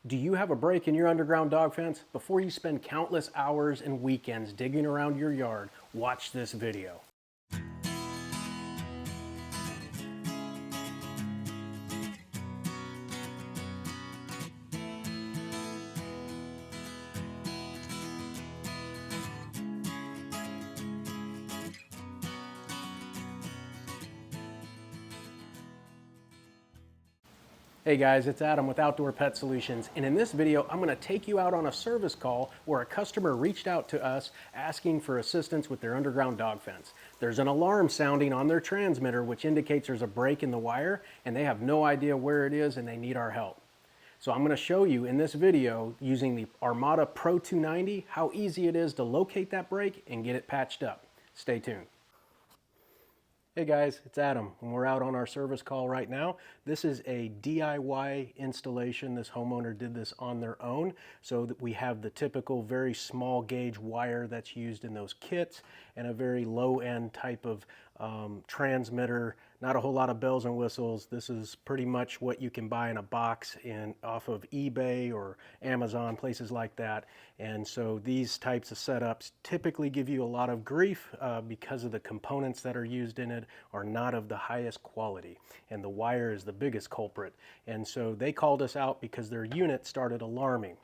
Do you have a break in your underground dog fence? Before you spend countless hours and weekends digging around your yard, watch this video. Hey guys, it's Adam with Outdoor Pet Solutions, and in this video I'm going to take you out on a service call where a customer reached out to us asking for assistance with their underground dog fence. There's an alarm sounding on their transmitter which indicates there's a break in the wire, and they have no idea where it is and they need our help. So I'm going to show you in this video using the Armada Pro 290 how easy it is to locate that break and get it patched up. Stay tuned. Hey guys, it's Adam, and we're out on our service call right now. This is a DIY installation. This homeowner did this on their own, so that we have the typical very small gauge wire that's used in those kits and a very low end type of transmitter. Not a whole lot of bells and whistles. This is pretty much what you can buy in a box off of eBay or Amazon, places like that. And so these types of setups typically give you a lot of grief because of the components that are used in it are not of the highest quality, and the wire is the biggest culprit. And so they called us out because their unit started alarming,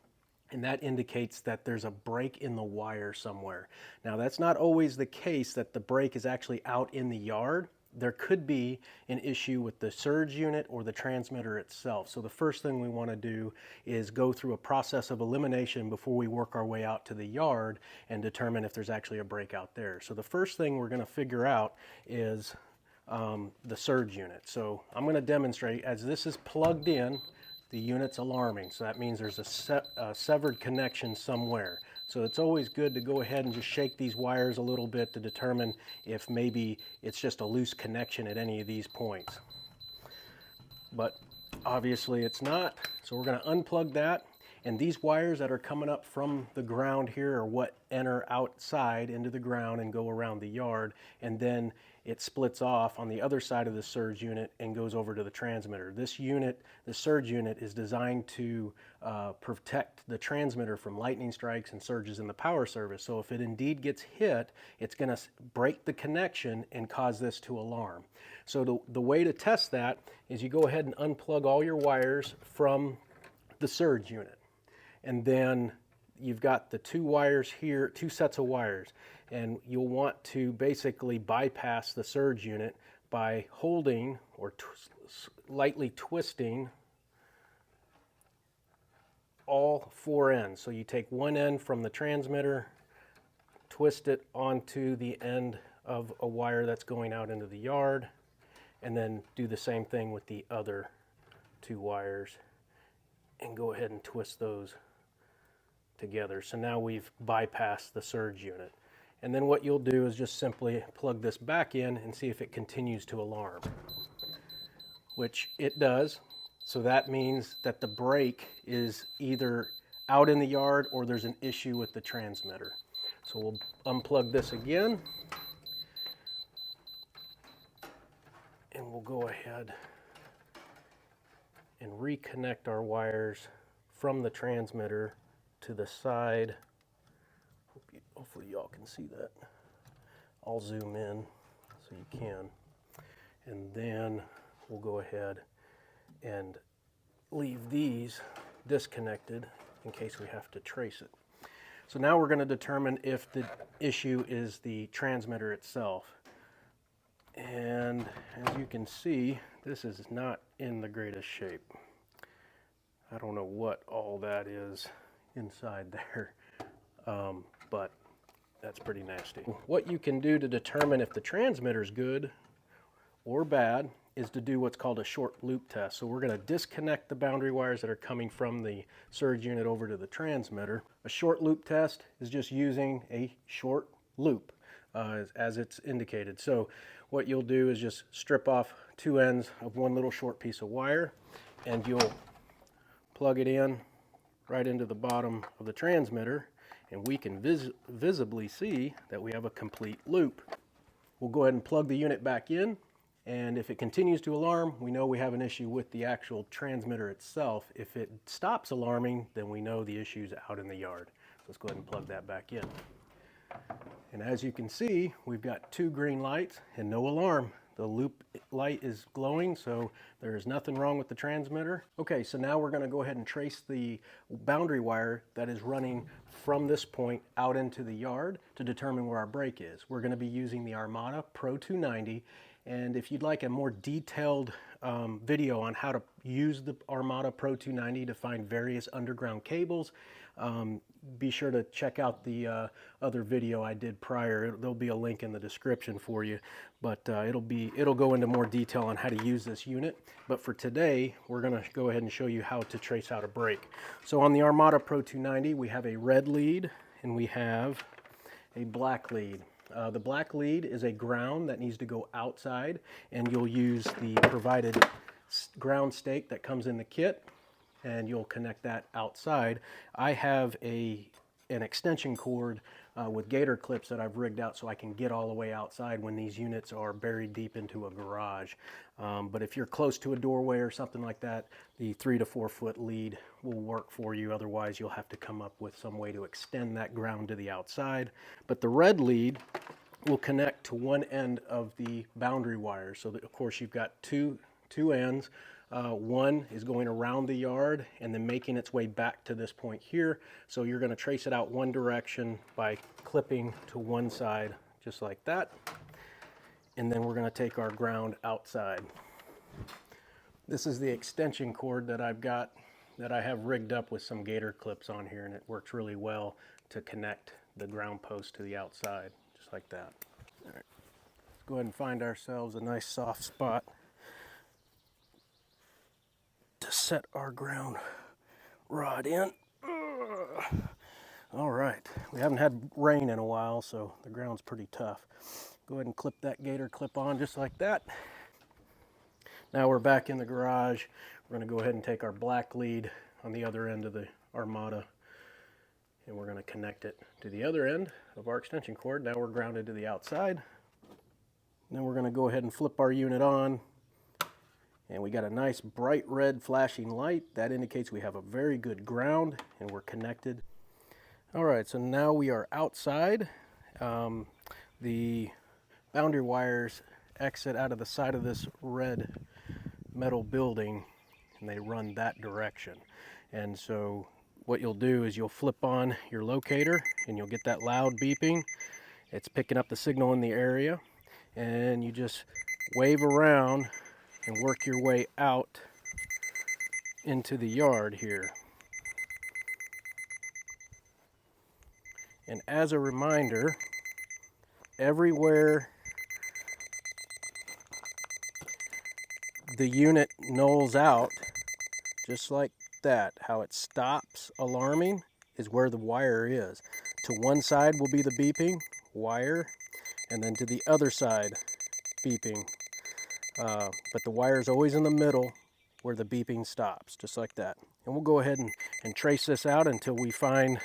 and that indicates that there's a break in the wire somewhere. Now, that's not always the case that the break is actually out in the yard. There could be an issue with the surge unit or the transmitter itself. So the first thing we want to do is go through a process of elimination before we work our way out to the yard and determine if there's actually a break out there. So the first thing we're going to figure out is the surge unit. So I'm going to demonstrate. As this is plugged in, the unit's alarming, so that means there's a severed connection somewhere. So it's always good to go ahead and just shake these wires a little bit to determine if maybe it's just a loose connection at any of these points. But obviously it's not, so we're going to unplug that. And these wires that are coming up from the ground here are what enter outside into the ground and go around the yard, and then it splits off on the other side of the surge unit and goes over to the transmitter. This unit, the surge unit, is designed to protect the transmitter from lightning strikes and surges in the power service. So if it indeed gets hit, it's going to break the connection and cause this to alarm. So the way to test that is you go ahead and unplug all your wires from the surge unit. And then you've got the two wires here, two sets of wires, and you'll want to basically bypass the surge unit by holding or lightly twisting all four ends. So you take one end from the transmitter, twist it onto the end of a wire that's going out into the yard, and then do the same thing with the other two wires and go ahead and twist those together. So now we've bypassed the surge unit. And then what you'll do is just simply plug this back in and see if it continues to alarm, which it does. So that means that the break is either out in the yard or there's an issue with the transmitter. So we'll unplug this again, and we'll go ahead and reconnect our wires from the transmitter to the side. Hopefully y'all can see that. I'll zoom in so you can. And then we'll go ahead and leave these disconnected in case we have to trace it. So now we're going to determine if the issue is the transmitter itself. And as you can see, this is not in the greatest shape. I don't know what all that is inside there, but that's pretty nasty. What you can do to determine if the transmitter is good or bad is to do what's called a short loop test. So we're going to disconnect the boundary wires that are coming from the surge unit over to the transmitter. A short loop test is just using a short loop as it's indicated. So what you'll do is just strip off two ends of one little short piece of wire, and you'll plug it in right into the bottom of the transmitter, and we can visibly see that we have a complete loop. We'll go ahead and plug the unit back in And if it continues to alarm, we know we have an issue with the actual transmitter itself. If it stops alarming, then we know the issue's out in the yard. Let's go ahead and plug that back in. And as you can see, we've got 2 green lights and no alarm. The loop light is glowing, so there is nothing wrong with the transmitter. Okay, so now we're going to go ahead and trace the boundary wire that is running from this point out into the yard to determine where our break is. We're going to be using the Armada Pro 290, and if you'd like a more detailed video on how to use the Armada Pro 290 to find various underground cables, be sure to check out the other video I did prior. There'll be a link in the description for you, but it'll go into more detail on how to use this unit. But for today, we're going to go ahead and show you how to trace out a break. So on the Armada Pro 290, we have a red lead and we have a black lead. The black lead is a ground that needs to go outside, and you'll use the provided ground stake that comes in the kit, and you'll connect that outside. I have an extension cord with gator clips that I've rigged out so I can get all the way outside when these units are buried deep into a garage. But if you're close to a doorway or something like that, the 3 to 4 foot lead will work for you. Otherwise, you'll have to come up with some way to extend that ground to the outside. But the red lead will connect to one end of the boundary wire. So that, of course, you've got two ends. One is going around the yard and then making its way back to this point here. So you're going to trace it out one direction by clipping to one side, just like that. And then we're going to take our ground outside. This is the extension cord that I've got, that I have rigged up with some gator clips on here, and it works really well to connect the ground post to the outside, just like that. All right, let's go ahead and find ourselves a nice soft spot to set our ground rod in. All right, we haven't had rain in a while, so the ground's pretty tough. Go ahead and clip that gator clip on just like that. Now we're back in the garage. We're going to go ahead and take our black lead on the other end of the Armada, and we're going to connect it to the other end of our extension cord. Now we're grounded to the outside. Then we're going to go ahead and flip our unit on. And we got a nice bright red flashing light. That indicates we have a very good ground and we're connected. All right, so now we are outside. The boundary wires exit out of the side of this red metal building and they run that direction. And so what you'll do is you'll flip on your locator and you'll get that loud beeping. It's picking up the signal in the area, and you just wave around and work your way out into the yard here. And as a reminder, everywhere the unit nulls out, just like that, how it stops alarming is where the wire is. To one side will be the beeping wire, and then to the other side beeping. But the wire is always in the middle where the beeping stops, just like that. And we'll go ahead and trace this out until we find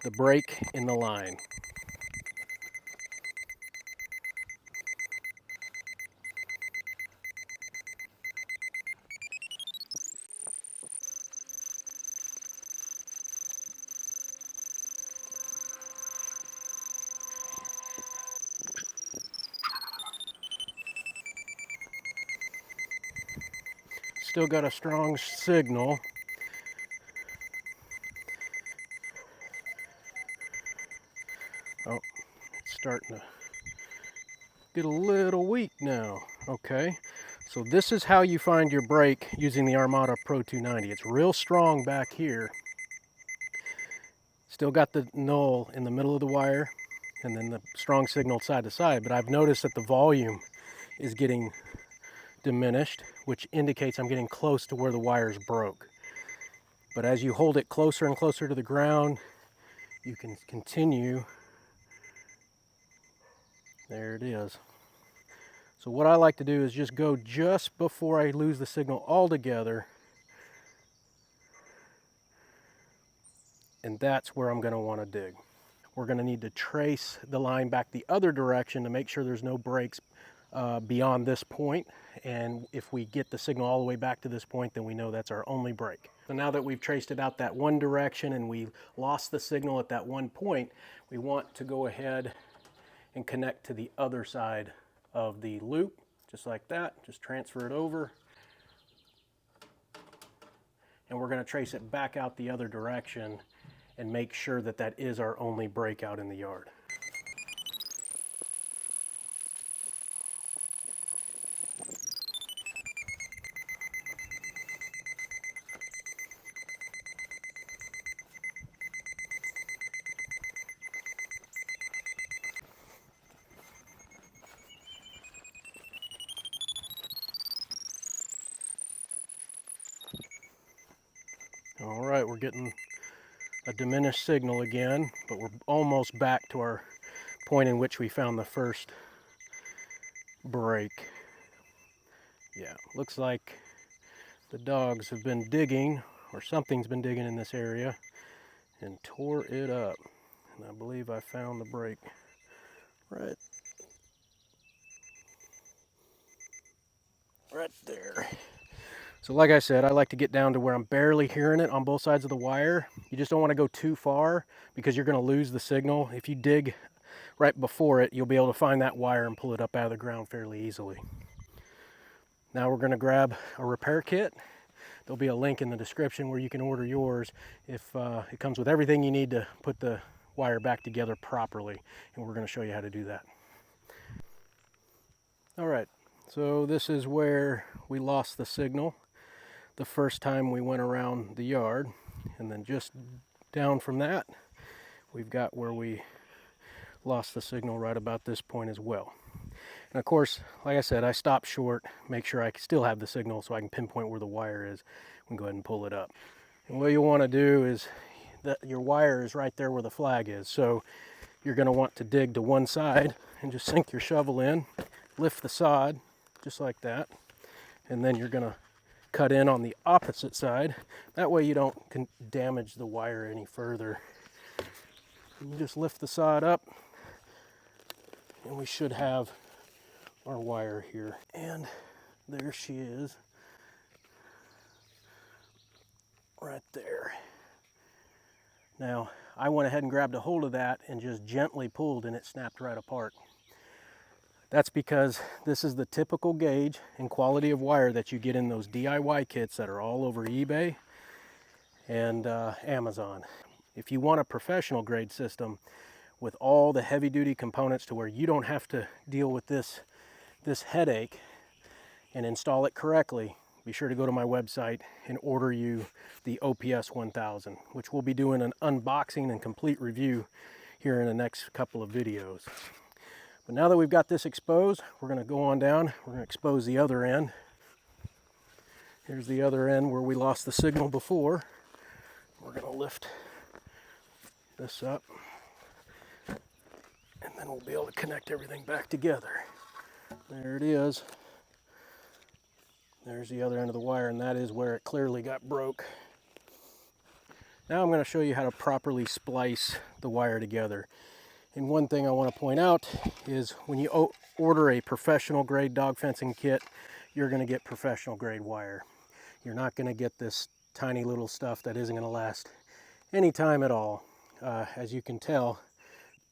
the break in the line. Still got a strong signal. Oh, it's starting to get a little weak now. Okay, so this is how you find your break using the Armada Pro 290. It's real strong back here. Still got the null in the middle of the wire and then the strong signal side to side, but I've noticed that the volume is getting diminished, which indicates I'm getting close to where the wires broke. But as you hold it closer and closer to the ground, you can continue. There it is. So what I like to do is just go just before I lose the signal altogether, and that's where I'm going to want to dig. We're going to need to trace the line back the other direction to make sure there's no breaks beyond this point, and if we get the signal all the way back to this point, then we know that's our only break. So now that we've traced it out that one direction and we lost the signal at that one point, we want to go ahead and connect to the other side of the loop, just like that. Just transfer it over, and we're going to trace it back out the other direction and make sure that that is our only break out in the yard. All right, we're getting a diminished signal again, but we're almost back to our point in which we found the first break. Yeah, looks like the dogs have been digging, or something's been digging in this area and tore it up. And I believe I found the break right there. So like I said, I like to get down to where I'm barely hearing it on both sides of the wire. You just don't want to go too far because you're going to lose the signal. If you dig right before it, you'll be able to find that wire and pull it up out of the ground fairly easily. Now we're going to grab a repair kit. There'll be a link in the description where you can order yours. If it comes with everything you need to put the wire back together properly, and we're going to show you how to do that. All right, so this is where we lost the signal the first time we went around the yard, and then just down from that we've got where we lost the signal right about this point as well. And of course, like I said, I stopped short, make sure I still have the signal so I can pinpoint where the wire is and go ahead and pull it up. And what you want to do is that your wire is right there where the flag is, so you're going to want to dig to one side and just sink your shovel in, lift the sod just like that, and then you're going to cut in on the opposite side. That way you don't damage the wire any further. You just lift the sod up, and we should have our wire here. And there she is, right there. Now, I went ahead and grabbed a hold of that and just gently pulled, and it snapped right apart. That's because this is the typical gauge and quality of wire that you get in those DIY kits that are all over eBay and Amazon. If you want a professional grade system with all the heavy duty components to where you don't have to deal with this headache and install it correctly, be sure to go to my website and order you the OPS 1000, which we'll be doing an unboxing and complete review here in the next couple of videos. But now that we've got this exposed, we're going to go on down. We're going to expose the other end. Here's the other end where we lost the signal before. We're going to lift this up, and then we'll be able to connect everything back together. There it is. There's the other end of the wire, and that is where it clearly got broke. Now I'm going to show you how to properly splice the wire together. And one thing I want to point out is when you order a professional grade dog fencing kit, you're going to get professional grade wire. You're not going to get this tiny little stuff that isn't going to last any time at all. As you can tell,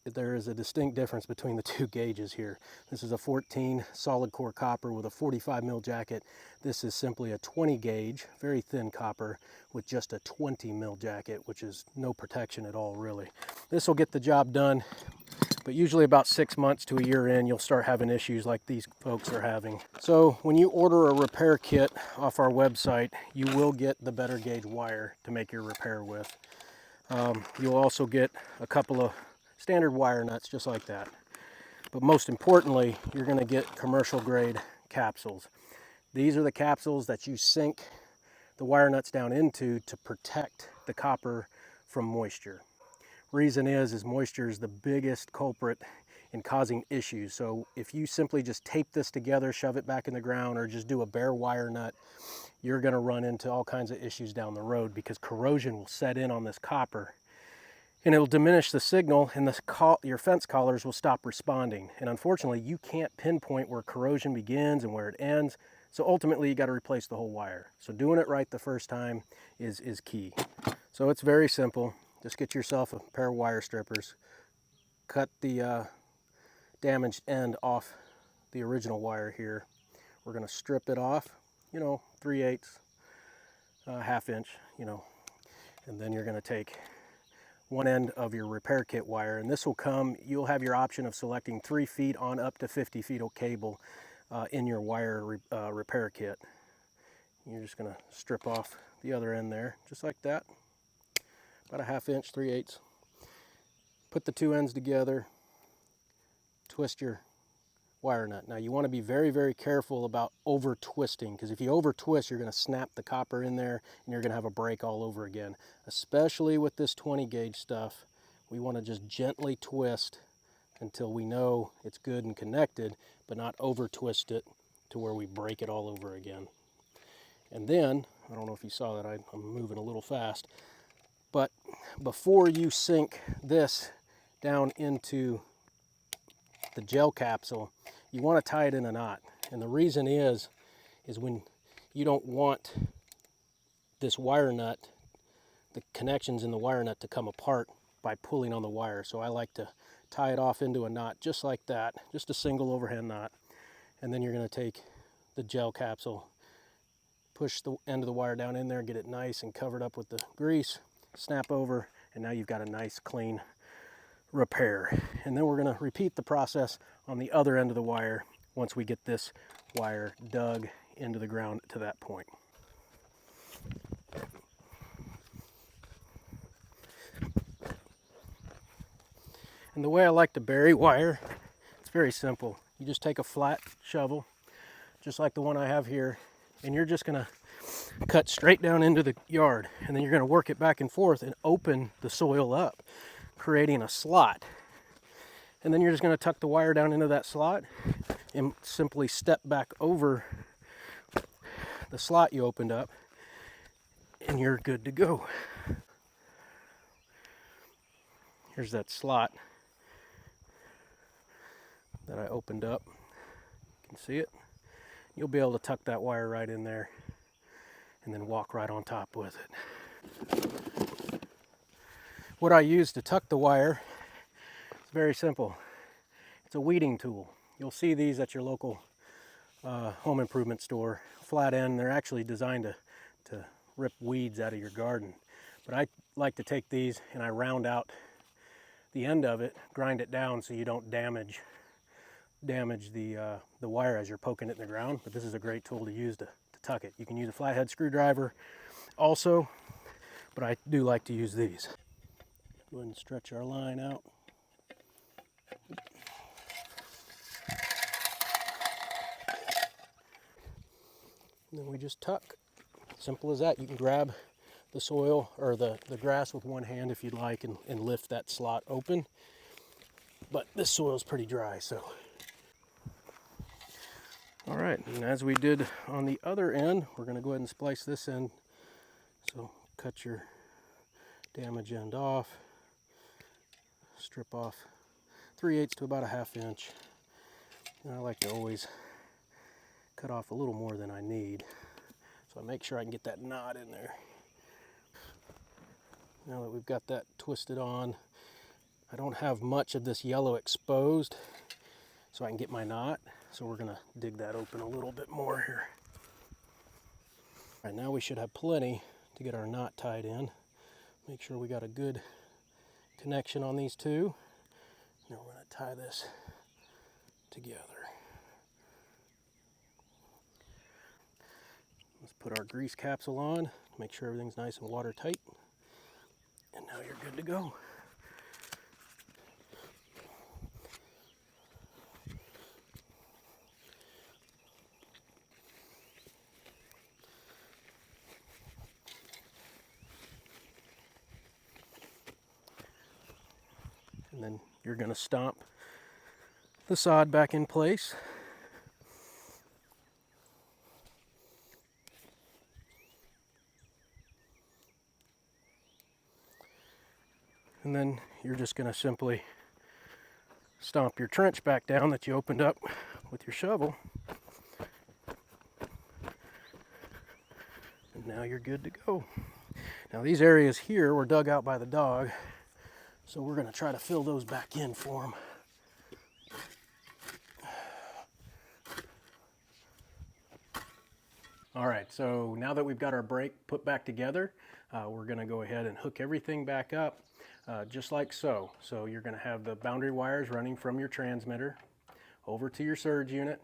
there is a distinct difference between the two gauges here. This is a 14 solid core copper with a 45 mil jacket. This is simply a 20 gauge, very thin copper with just a 20 mil jacket, which is no protection at all, really. This will get the job done, but usually about 6 months to a year in, you'll start having issues like these folks are having. So when you order a repair kit off our website, you will get the better gauge wire to make your repair with. You'll also get a couple of standard wire nuts just like that. But most importantly, you're going to get commercial grade capsules. These are the capsules that you sink the wire nuts down into to protect the copper from moisture. Reason is moisture is the biggest culprit in causing issues. So if you simply just tape this together, shove it back in the ground, or just do a bare wire nut, you're going to run into all kinds of issues down the road because corrosion will set in on this copper. and it'll diminish the signal, and your fence collars will stop responding. And unfortunately, you can't pinpoint where corrosion begins and where it ends. So ultimately, you got to replace the whole wire. So doing it right the first time is key. So it's very simple. Just get yourself a pair of wire strippers, cut the damaged end off the original wire here. We're going to strip it off, 3/8, ½ inch, and then you're going to take one end of your repair kit wire, and this will come, you'll have your option of selecting 3 feet on up to 50 feet of cable in your wire repair kit. You're just going to strip off the other end there, just like that, about a ½ inch, 3/8. Put the 2 ends together, twist your wire nut. Now you want to be very, very careful about over twisting, because if you over twist, you're going to snap the copper in there and you're going to have a break all over again. Especially with this 20 gauge stuff, we want to just gently twist until we know it's good and connected, but not over twist it to where we break it all over again. And then, I don't know if you saw that, I'm moving a little fast, but before you sink this down into the gel capsule, you want to tie it in a knot. And the reason is when you don't want this wire nut, the connections in the wire nut, to come apart by pulling on the wire. So I like to tie it off into a knot just like that, just a single overhand knot. And then you're going to take the gel capsule, push the end of the wire down in there, get it nice and covered up with the grease, snap over, and now you've got a nice clean repair. And then we're going to repeat the process on the other end of the wire once we get this wire dug into the ground to that point. And the way I like to bury wire, it's very simple. You just take a flat shovel, just like the one I have here, and you're just going to cut straight down into the yard, and then you're going to work it back and forth and open the soil up, creating a slot. And then you're just going to tuck the wire down into that slot and simply step back over the slot you opened up, and you're good to go. Here's that slot that I opened up. You can see it. You'll be able to tuck that wire right in there and then walk right on top with it. What I use to tuck the wire is very simple. It's a weeding tool. You'll see these at your local home improvement store. Flat end, they're actually designed to rip weeds out of your garden. But I like to take these and I round out the end of it, grind it down so you don't damage the wire as you're poking it in the ground. But this is a great tool to use to tuck it. You can use a flathead screwdriver also, but I do like to use these. Go ahead and stretch our line out. And then we just tuck. Simple as that. You can grab the soil or the grass with one hand if you'd like and lift that slot open. But this soil's pretty dry, so. All right, and as we did on the other end, we're going to go ahead and splice this in. So cut your damaged end off, strip off 3/8 to about a ½ inch. And I like to always cut off a little more than I need, so I make sure I can get that knot in there. Now that we've got that twisted on, I don't have much of this yellow exposed, so I can get my knot. So we're going to dig that open a little bit more here. All right, now we should have plenty to get our knot tied in. Make sure we got a good connection on these two. Now we're going to tie this together. Let's put our grease capsule on, make sure everything's nice and watertight. And now you're good to go. And then you're going to stomp the sod back in place. And then you're just going to simply stomp your trench back down that you opened up with your shovel. And now you're good to go. Now these areas here were dug out by the dog, so we're going to try to fill those back in for him. All right, so now that we've got our brake put back together, we're going to go ahead and hook everything back up just like so. So you're going to have the boundary wires running from your transmitter over to your surge unit.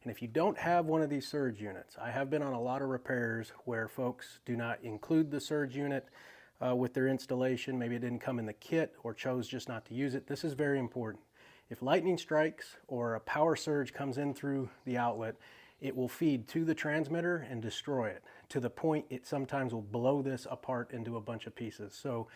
And if you don't have one of these surge units, I have been on a lot of repairs where folks do not include the surge unit with their installation. Maybe it didn't come in the kit or chose just not to use it. This is very important. If lightning strikes or a power surge comes in through the outlet, it will feed to the transmitter and destroy it, to the point it sometimes will blow this apart into a bunch of pieces. So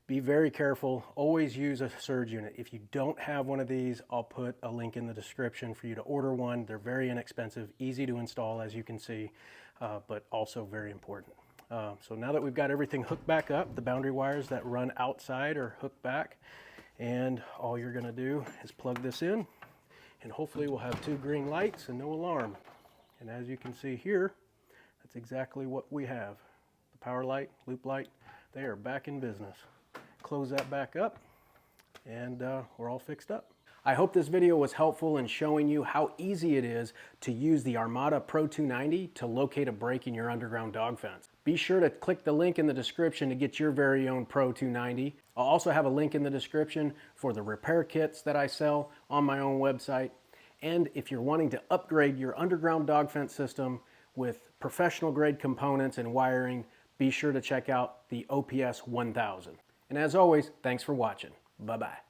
be very careful. Always use a surge unit. If you don't have one of these, I'll put a link in the description for you to order one. They're very inexpensive, easy to install, as you can see, but also very important. So now that we've got everything hooked back up, the boundary wires that run outside are hooked back, and all you're going to do is plug this in, and hopefully we'll have 2 green lights and no alarm. And as you can see here, that's exactly what we have. The power light, loop light, they are back in business. Close that back up, and we're all fixed up. I hope this video was helpful in showing you how easy it is to use the Armada Pro 290 to locate a break in your underground dog fence. Be sure to click the link in the description to get your very own Pro 290. I'll also have a link in the description for the repair kits that I sell on my own website. And if you're wanting to upgrade your underground dog fence system with professional grade components and wiring, be sure to check out the OPS 1000. And as always, thanks for watching. Bye-bye.